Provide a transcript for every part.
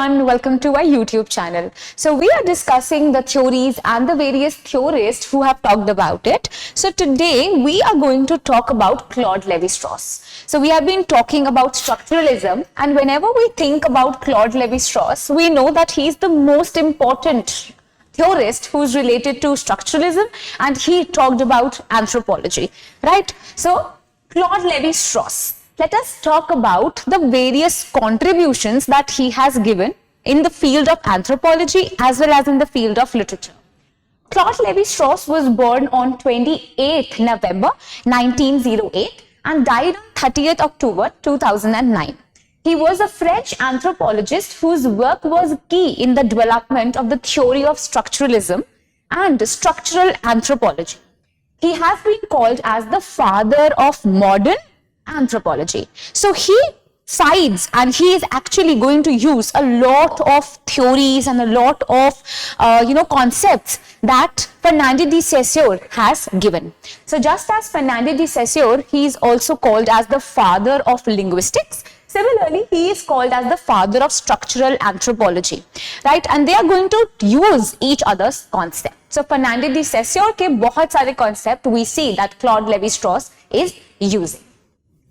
everyone, welcome to our YouTube channel. So we are discussing the theories and the various theorists who have talked about it. So today we are going to talk about Claude Lévi-Strauss. So we have been talking about structuralism, and whenever we think about Claude Lévi-Strauss, we know that he is the most important theorist who is related to structuralism, and he talked about anthropology, right? So Claude Lévi-Strauss. Let us talk about the various contributions that he has given in the field of anthropology as well as in the field of literature. Claude Lévi-Strauss was born on 28th November 1908 and died on 30th October 2009. He was a French anthropologist whose work was key in the development of the theory of structuralism and structural anthropology. He has been called as the father of modern anthropology. So he sides and he is actually going to use a lot of theories and a lot of concepts that Fernand de Saussure has given. So just as Fernand de Saussure, he is also called as the father of linguistics. Similarly, he is called as the father of structural anthropology, right? And they are going to use each other's concept. So Fernand de Saussure ke bahut sare concept we see that Claude Lévi-Strauss is using.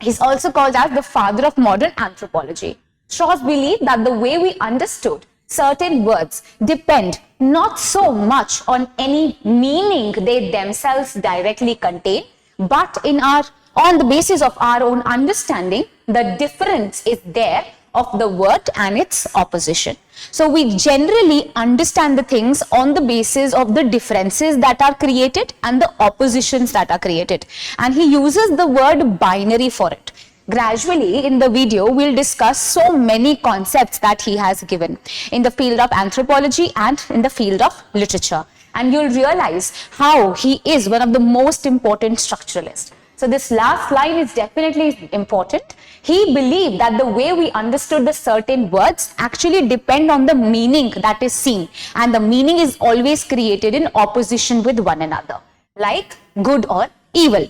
He's also called as the father of modern anthropology. Strauss believed that the way we understood certain words depend not so much on any meaning they themselves directly contain, but on the basis of our own understanding, the difference is there of the word and its opposition. So we generally understand the things on the basis of the differences that are created and the oppositions that are created. And he uses the word binary for it. Gradually in the video, we'll discuss so many concepts that he has given in the field of anthropology and in the field of literature. And you'll realize how he is one of the most important structuralists. So this last line is definitely important. He believed that the way we understood the certain words actually depend on the meaning that is seen, and the meaning is always created in opposition with one another, like good or evil.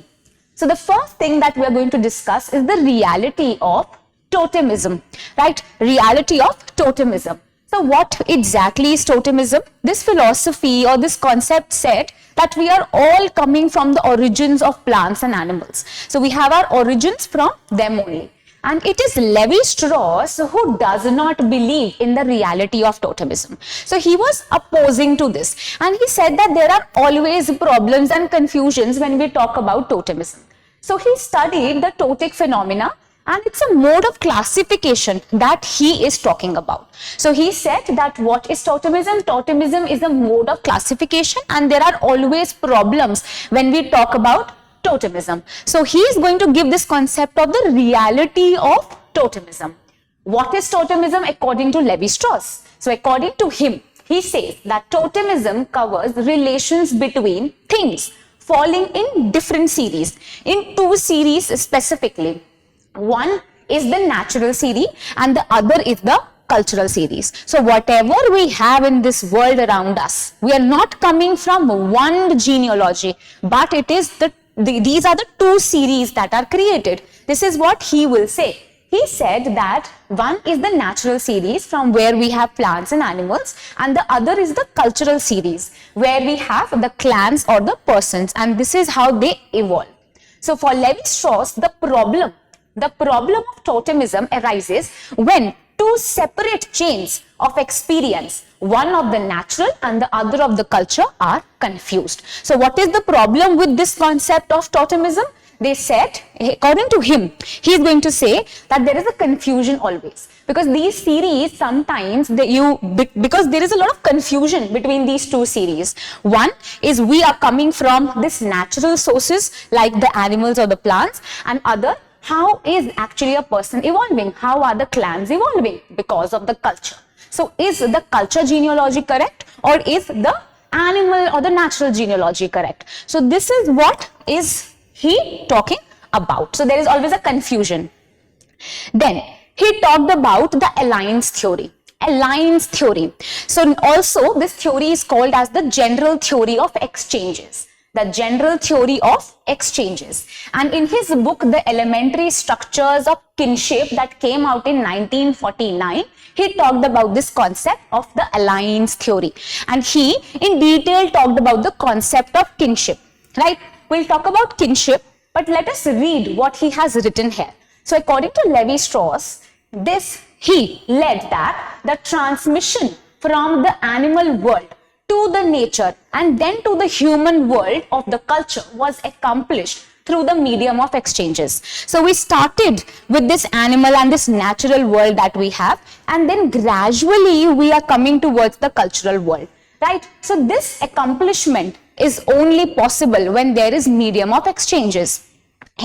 So the first thing that we are going to discuss is the reality of totemism, right? Reality of totemism. So what exactly is totemism? This philosophy or this concept said that we are all coming from the origins of plants and animals. So we have our origins from them only. And it is Lévi-Strauss who does not believe in the reality of totemism. So he was opposing to this. And he said that there are always problems and confusions when we talk about totemism. So he studied the totic phenomena, and it's a mode of classification that he is talking about. So he said that what is totemism? Totemism is a mode of classification, and there are always problems when we talk about totemism. So he is going to give this concept of the reality of totemism. What is totemism according to Lévi-Strauss? So according to him, he says that totemism covers relations between things falling in different series, in two series specifically. One is the natural series and the other is the cultural series. So whatever we have in this world around us, we are not coming from one genealogy, but it is these are the two series that are created. This is what he will say. He said that one is the natural series from where we have plants and animals, and the other is the cultural series where we have the clans or the persons, and this is how they evolve. So for Lévi-Strauss, the problem of totemism arises when two separate chains of experience, one of the natural and the other of the culture, are confused. So what is the problem with this concept of totemism? They said, according to him, he is going to say that there is a confusion always. Because these series sometimes, because there is a lot of confusion between these two series. One is we are coming from this natural sources like the animals or the plants, and other, how is actually a person evolving? How are the clans evolving? Because of the culture. So is the culture genealogy correct, or is the animal or the natural genealogy correct? So this is what is he talking about. So there is always a confusion. Then he talked about the alliance theory. Alliance theory. So also this theory is called as the general theory of exchanges. the general theory of exchanges. And in his book, The Elementary Structures of Kinship, that came out in 1949, he talked about this concept of the alliance theory. And he, in detail, talked about the concept of kinship, right? We'll talk about kinship, but let us read what he has written here. So according to Lévi-Strauss, he led that the transmission from the animal world to the nature and then to the human world of the culture was accomplished through the medium of exchanges. So we started with this animal and this natural world that we have, and then gradually we are coming towards the cultural world, right? So this accomplishment is only possible when there is medium of exchanges.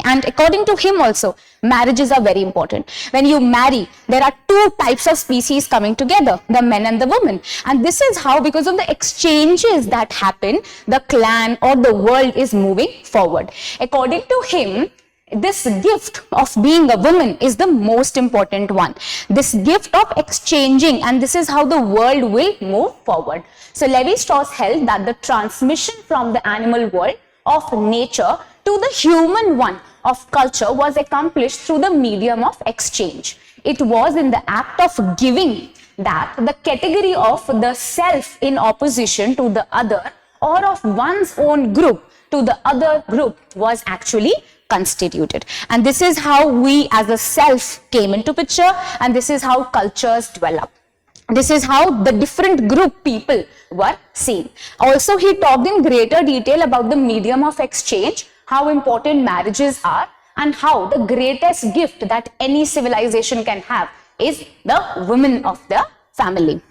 And according to him also, marriages are very important. When you marry, there are two types of species coming together, the men and the women. And this is how, because of the exchanges that happen, the clan or the world is moving forward. According to him, this gift of being a woman is the most important one. This gift of exchanging, and this is how the world will move forward. So Lévi-Strauss held that the transmission from the animal world of nature to the human one of culture was accomplished through the medium of exchange. It was in the act of giving that the category of the self in opposition to the other, or of one's own group to the other group, was actually constituted. And this is how we as a self came into picture, and this is how cultures develop. This is how the different group people were seen. Also, he talked in greater detail about the medium of exchange, how important marriages are, and how the greatest gift that any civilization can have is the women of the family.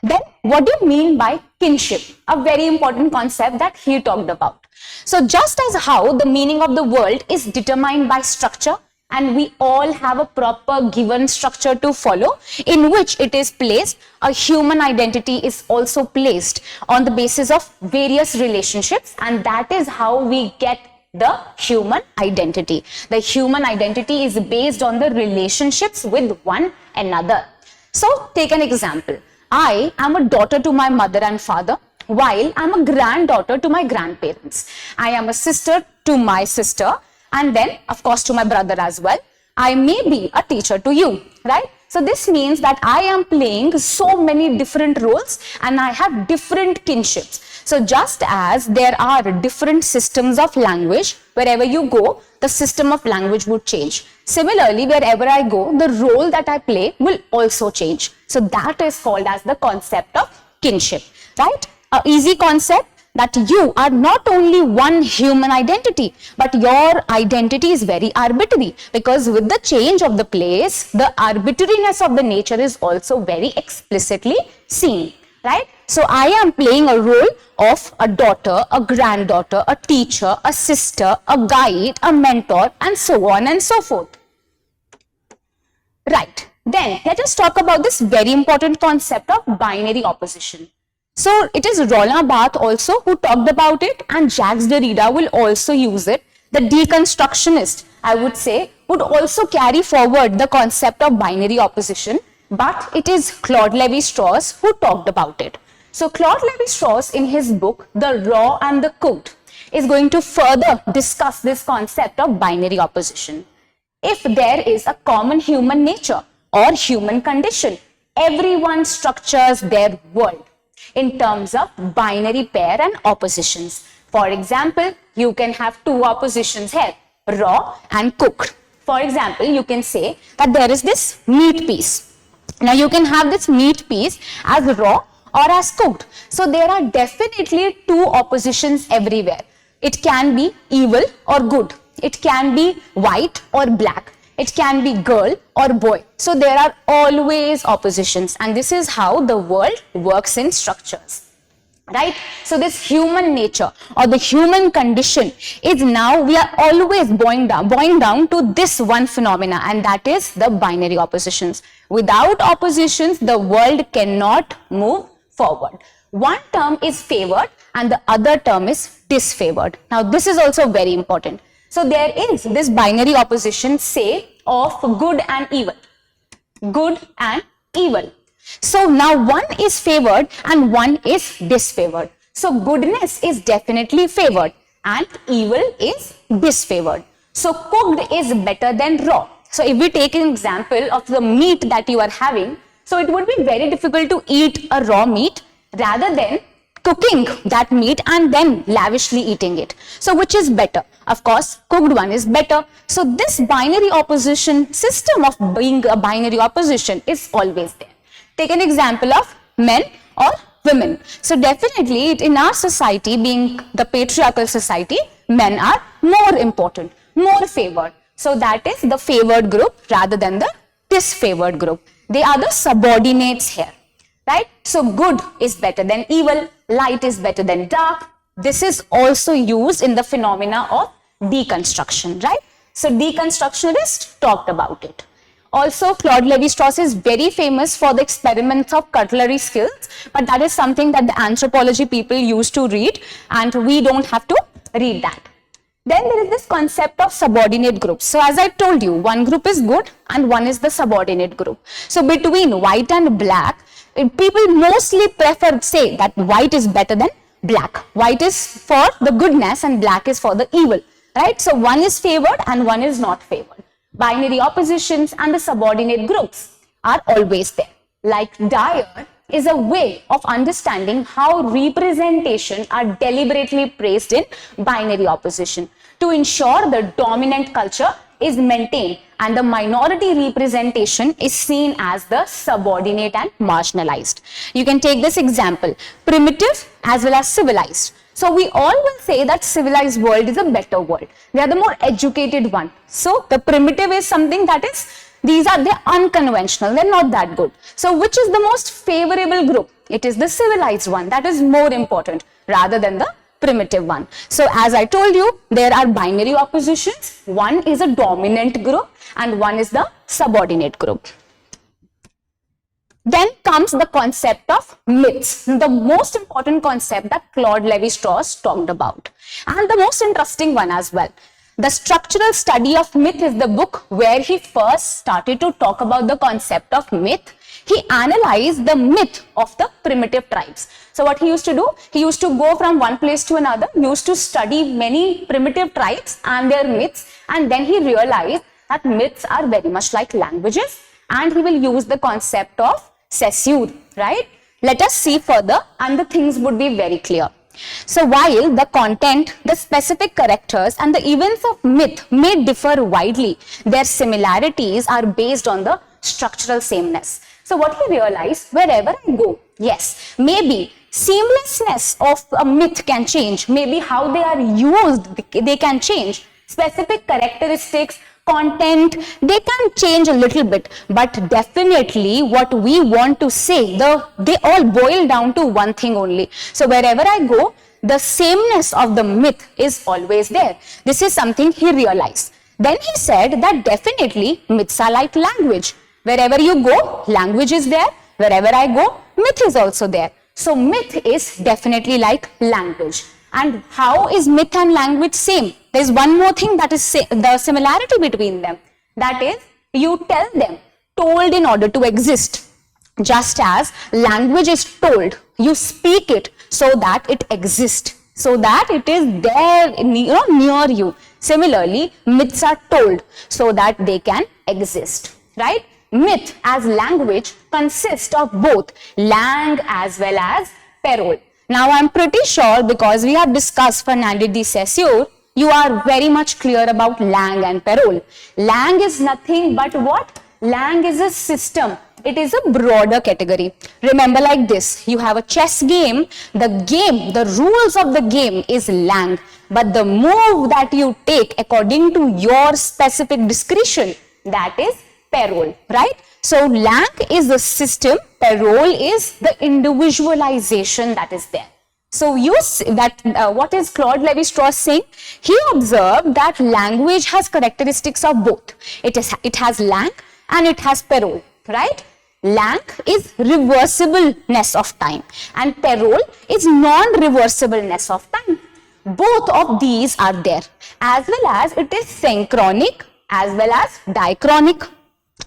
Then, what do you mean by kinship? A very important concept that he talked about. So, just as how the meaning of the world is determined by structure, and we all have a proper given structure to follow in which it is placed, a human identity is also placed on the basis of various relationships, and that is how we get the human identity. The human identity is based on the relationships with one another. So take an example. I am a daughter to my mother and father, while I am a granddaughter to my grandparents. I am a sister to my sister, and then, of course, to my brother as well. I may be a teacher to you, right? So this means that I am playing so many different roles and I have different kinships. So just as there are different systems of language, wherever you go, the system of language would change. Similarly, wherever I go, the role that I play will also change. So that is called as the concept of kinship, right? An easy concept, that you are not only one human identity, but your identity is very arbitrary, because with the change of the place, the arbitrariness of the nature is also very explicitly seen, right? So I am playing a role of a daughter, a granddaughter, a teacher, a sister, a guide, a mentor, and so on and so forth. Right. Then let us talk about this very important concept of binary opposition. So it is Roland Barthes also who talked about it, and Jacques Derrida will also use it. The deconstructionist, I would say, would also carry forward the concept of binary opposition, but it is Claude Lévi-Strauss who talked about it. So Claude Lévi-Strauss, in his book, The Raw and the Cooked, is going to further discuss this concept of binary opposition. If there is a common human nature or human condition, everyone structures their world in terms of binary pair and oppositions. For example, you can have two oppositions here, raw and cooked. For example, you can say that there is this meat piece. Now you can have this meat piece as raw or as cooked. So there are definitely two oppositions everywhere. It can be evil or good. It can be white or black. It can be girl or boy. So there are always oppositions, and this is how the world works in structures, right? So this human nature or the human condition is now, we are always boiling down to this one phenomena, and that is the binary oppositions. Without oppositions, the world cannot move forward. One term is favored and the other term is disfavored. Now this is also very important. So there is this binary opposition, say, of good and evil. Good and evil. So now one is favored and one is disfavored. So goodness is definitely favored and evil is disfavored. So cooked is better than raw. So if we take an example of the meat that you are having, so it would be very difficult to eat a raw meat rather than cooking that meat and then lavishly eating it. So which is better? Of course, cooked one is better. So this binary opposition system of being a binary opposition is always there. Take an example of men or women. So definitely in our society, being the patriarchal society, men are more important, more favored. So that is the favored group rather than the disfavored group. They are the subordinates here, right? So good is better than evil, light is better than dark. This is also used in the phenomena of deconstruction, right? So deconstructionists talked about it. Also, Claude Lévi-Strauss is very famous for the experiments of cutlery skills, but that is something that the anthropology people used to read, and we don't have to read that. Then there is this concept of subordinate groups. So as I told you, one group is good and one is the subordinate group. So between white and black, people mostly prefer say that white is better than black. White is for the goodness and black is for the evil, right? So one is favored and one is not favored. Binary oppositions and the subordinate groups are always there. Like Dyer is a way of understanding how representation are deliberately placed in binary opposition to ensure the dominant culture is maintained and the minority representation is seen as the subordinate and marginalized. You can take this example, primitive as well as civilized. So we all will say that civilized world is a better world. They are the more educated one. So the primitive is something that is, they're unconventional, they're not that good. So which is the most favorable group? It is the civilized one. That is more important rather than the primitive one. So as I told you, there are binary oppositions. One is a dominant group and one is the subordinate group. Then comes the concept of myths, the most important concept that Claude Lévi-Strauss talked about, and the most interesting one as well. The Structural Study of Myth is the book where he first started to talk about the concept of myth. He analyzed the myth of the primitive tribes. So what he used to do, he used to go from one place to another, used to study many primitive tribes and their myths, and then he realized that myths are very much like languages, and he will use the concept of caesure, right? Let us see further and the things would be very clear. So while the content, the specific characters and the events of myth may differ widely, their similarities are based on the structural sameness. So what he realized, wherever I go, yes, maybe seamlessness of a myth can change, maybe how they are used, they can change, specific characteristics, content, they can change a little bit, but definitely what we want to say, they all boil down to one thing only. So wherever I go, the sameness of the myth is always there. This is something he realized. Then he said that definitely myths are like language. Wherever you go, language is there. Wherever I go, myth is also there. So myth is definitely like language. And how is myth and language same? There is one more thing that is the similarity between them. That is, you tell them, told in order to exist. Just as language is told, you speak it so that it exists, so that it is there, near you. Similarly, myths are told so that they can exist, right? Myth as language consists of both lang as well as parole. Now, I am pretty sure because we have discussed Fernandez de Saussure, you are very much clear about lang and parole. Lang is nothing but what? Lang is a system. It is a broader category. Remember like this, you have a chess game, the rules of the game is lang, but the move that you take according to your specific discretion, that is parole, right? So lang is the system, parole is the individualization that is there. So you see that what is Claude Lévi-Strauss saying? He observed that language has characteristics of both. It has lang and it has parole, right? Lang is reversibleness of time and parole is non-reversibleness of time. Both of these are there, as well as it is synchronic as well as diachronic,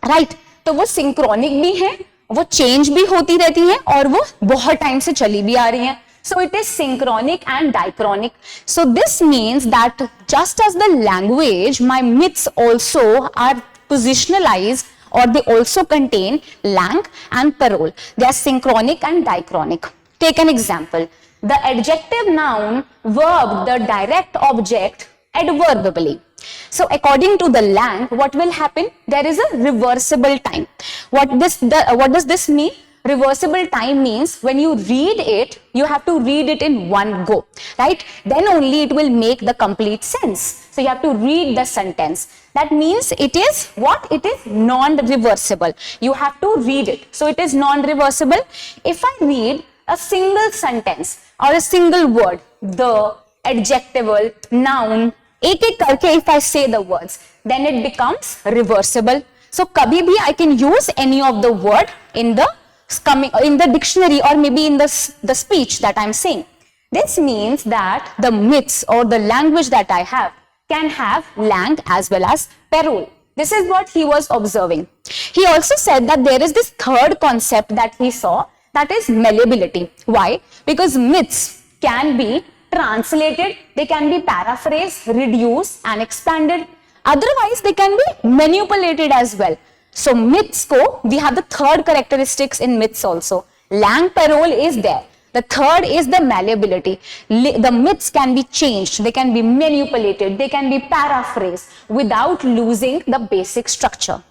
right? तो वो synchronic भी है, वो change भी होती रहती है और वो बहुत टाइम से चली भी आ रही है. So it is synchronic and diachronic. So this means that just as the language, my myths also are positionalized, or they also contain lang and parole. They are synchronic and diachronic. Take an example. The adjective noun verb the direct object adverbally. So according to the lang, what will happen? There is a reversible time. What does this mean? Reversible time means when you read it, you have to read it in one go, right? Then only it will make the complete sense. So you have to read the sentence. That means it is what? It is non-reversible. You have to read it. So it is non-reversible. If I read a single sentence or a single word, the, adjectival, noun, एक करके if I say the words, then it becomes reversible. So kabhi bhi I can use any of the word in the dictionary, or maybe in the speech that I'm saying. This means that the myths or the language that I have can have lang as well as parole. This is what he was observing. He also said that there is this third concept that he saw, that is malleability. Why? Because myths can be translated, they can be paraphrased, reduced and expanded. Otherwise, they can be manipulated as well. So myths ko, we have the third characteristics in myths also. Lang parole is there. The third is the malleability. The myths can be changed, they can be manipulated, they can be paraphrased without losing the basic structure.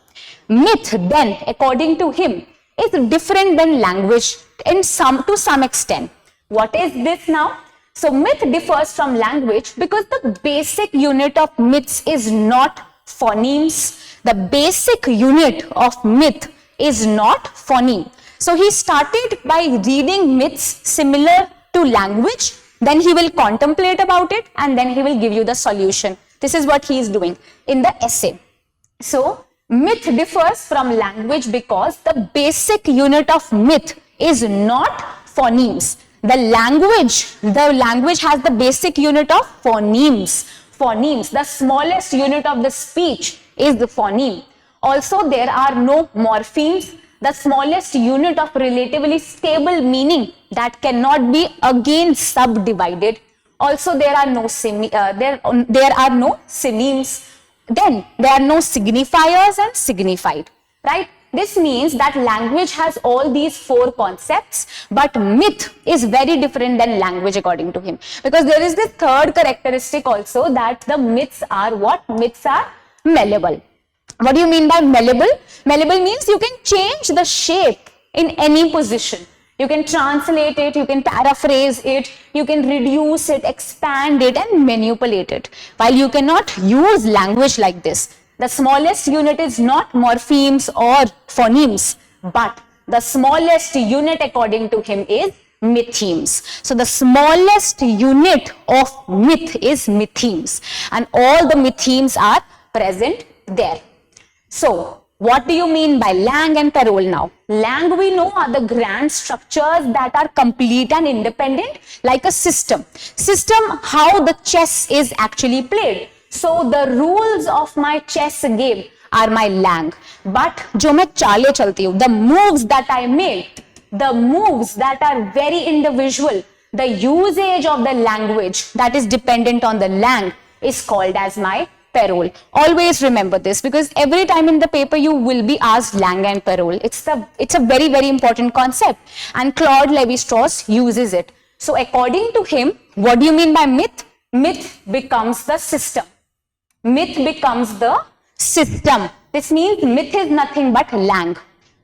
Myth then, according to him, is different than language to some extent. What is this now? So myth differs from language because the basic unit of myths is not phonemes. The basic unit of myth is not phoneme. So he started by reading myths similar to language, then he will contemplate about it and then he will give you the solution. This is what he is doing in the essay. So myth differs from language because the basic unit of myth is not phonemes. The language has the basic unit of phonemes. Phonemes, the smallest unit of the speech is the phoneme. Also, there are no morphemes, the smallest unit of relatively stable meaning that cannot be again subdivided. Also, there are no synonym. Then there are no signifiers and signified, right? This means that language has all these four concepts, but myth is very different than language according to him. Because there is this third characteristic also, that the myths are what? Myths are malleable. What do you mean by malleable? Malleable means you can change the shape in any position. You can translate it, you can paraphrase it, you can reduce it, expand it and manipulate it. While you cannot use language like this. The smallest unit is not morphemes or phonemes, but the smallest unit according to him is mythemes. So the smallest unit of myth is mythemes, and all the mythemes are present there. So what do you mean by lang and parole now? Lang we know are the grand structures that are complete and independent, like a system. System, how the chess is actually played. So the rules of my chess game are my lang. But jo main chaale chalti hu, the moves that I make, the moves that are very individual, the usage of the language that is dependent on the lang is called as my parole. Always remember this, because every time in the paper you will be asked lang and parole. It's a very, very important concept, and Claude Lévi-Strauss uses it. So according to him, what do you mean by myth? Myth becomes the system. Myth becomes the system. This means myth is nothing but lang.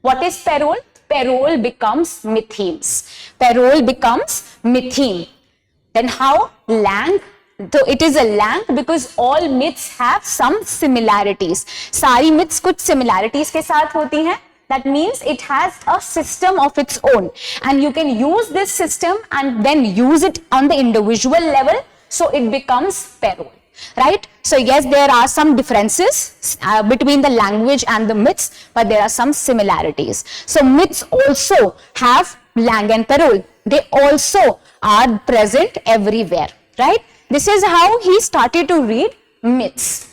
What is parole? Parole becomes mythemes. Parole becomes mytheme. Then how? Lang. So it is a lang because all myths have some similarities. सारी myths कुछ similarities के साथ होती हैं. That means it has a system of its own, and you can use this system and then use it on the individual level. So it becomes parole. Right? So yes, there are some differences between the language and the myths, but there are some similarities. So myths also have lang and parole. They also are present everywhere. Right? This is how he started to read myths.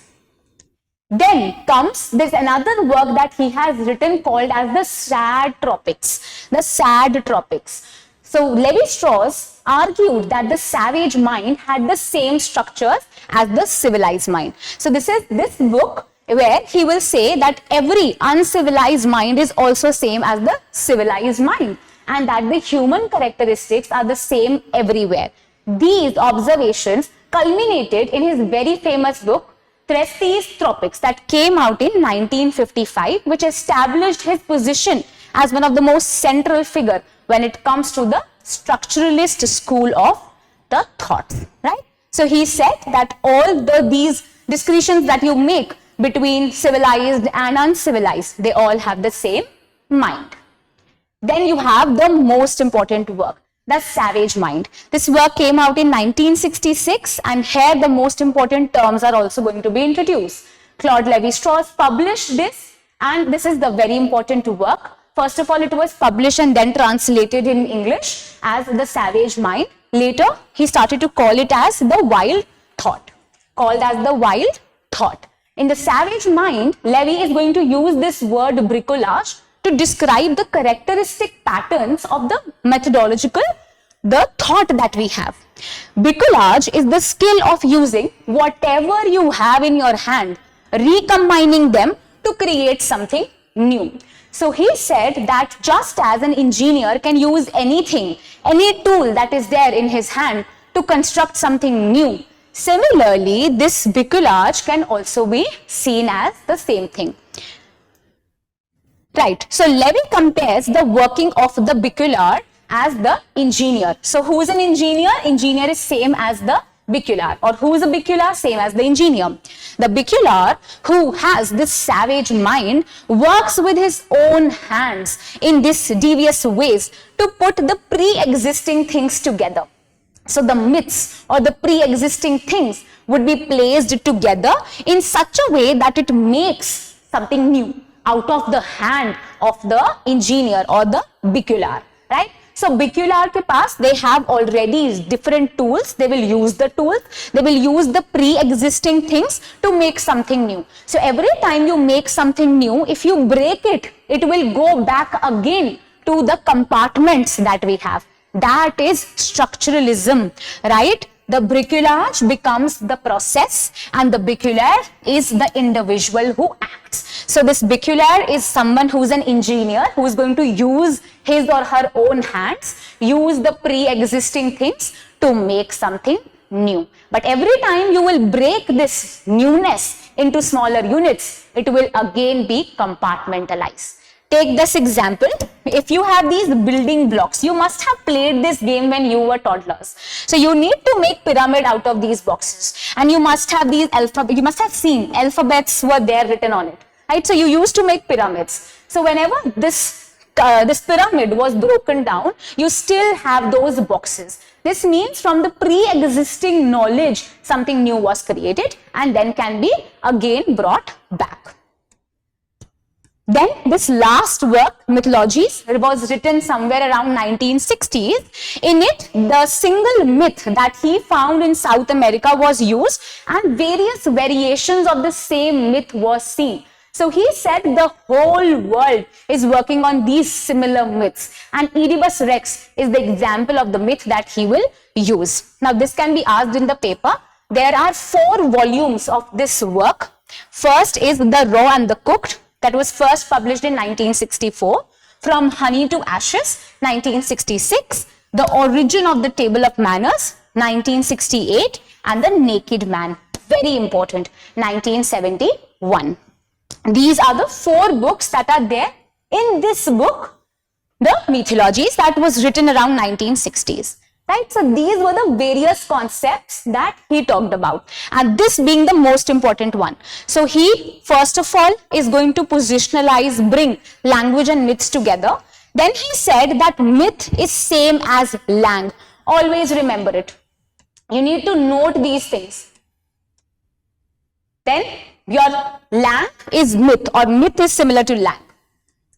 Then comes this another work that he has written called as the sad tropics. The sad tropics. So Lévi-Strauss argued that the savage mind had the same structures as the civilized mind. So this is this book where he will say that every uncivilized mind is also same as the civilized mind, and that the human characteristics are the same everywhere. These observations culminated in his very famous book Theorist of Structuralism, that came out in 1955, which established his position as one of the most central figure when it comes to the structuralist school of the thoughts, right? So he said that all these discretions that you make between civilized and uncivilized, they all have the same mind. Then you have the most important work, the savage mind. This work came out in 1966, and here the most important terms are also going to be introduced. Claude Lévi-Strauss published this, and this is the very important work. First of all, it was published and then translated in English as The Savage Mind. Later, he started to call it as the wild thought, called as the wild thought. In The Savage Mind, Lévi is going to use this word bricolage to describe the characteristic patterns of the methodological, the thought that we have. Bricolage is the skill of using whatever you have in your hand, recombining them to create something new. So he said that just as an engineer can use anything, any tool that is there in his hand to construct something new, similarly, this bricolage can also be seen as the same thing. Right. So Lévi compares the working of the bricoleur as the engineer. So who is an engineer? Engineer is same as the bricoleur. Or who is a bricoleur? Same as the engineer. The bricoleur, who has this savage mind, works with his own hands in these devious ways to put the pre-existing things together. So the myths or the pre-existing things would be placed together in such a way that it makes something new out of the hand of the engineer or the bricoleur, right? So bricoleur ke paas, they have already different tools. They will use the tools. They will use the pre-existing things to make something new. So every time you make something new, if you break it, it will go back again to the compartments that we have. That is structuralism, right? The bricolage becomes the process, and the bricoleur is the individual who acts. So this bricoleur is someone who is an engineer who is going to use his or her own hands, use the pre-existing things to make something new. But every time you will break this newness into smaller units, it will again be compartmentalized. Take this example. If you have these building blocks, you must have played this game when you were toddlers. So you need to make pyramid out of these boxes, and you must have these you must have seen alphabets were there written on it, right? So you used to make pyramids. So whenever this pyramid was broken down, you still have those boxes. This means from the pre-existing knowledge, something new was created and then can be again brought back. Then this last work, Mythology, was written somewhere around 1960s. In it, the single myth that he found in South America was used, and various variations of the same myth was seen. So he said the whole world is working on these similar myths, and Oedipus Rex is the example of the myth that he will use. Now this can be asked in the paper. There are 4 volumes of this work. First is The Raw and the Cooked, that was first published in 1964. From Honey to Ashes, 1966. The Origin of the Table of Manners, 1968. And The Naked Man, very important, 1971. These are the 4 books that are there in this book, the Mythologies, that was written around 1960s. Right? So these were the various concepts that he talked about, and this being the most important one. So he first of all is going to positionalize, bring language and myths together. Then he said that myth is same as lang. Always remember it. You need to note these things. Then your lang is myth, or myth is similar to lang,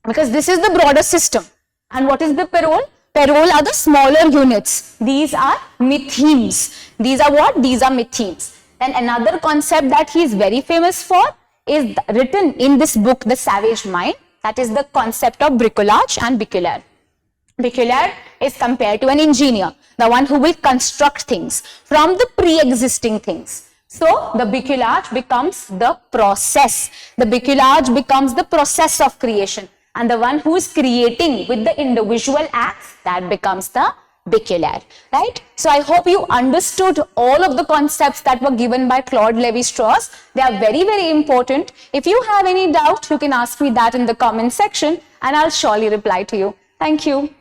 because this is the broader system. And what is the parole? Parole are the smaller units. These are mythemes. These are what? These are mythemes. And another concept that he is very famous for is written in this book, The Savage Mind. That is the concept of bricolage and bricoleur. Baculard is compared to an engineer, the one who will construct things from the pre-existing things. So the baculage becomes the process. The baculage becomes the process of creation, and the one who is creating with the individual acts, that becomes the baculard, right? So I hope you understood all of the concepts that were given by Claude Lévi-Strauss. They are very, very important. If you have any doubt, you can ask me that in the comment section and I'll surely reply to you. Thank you.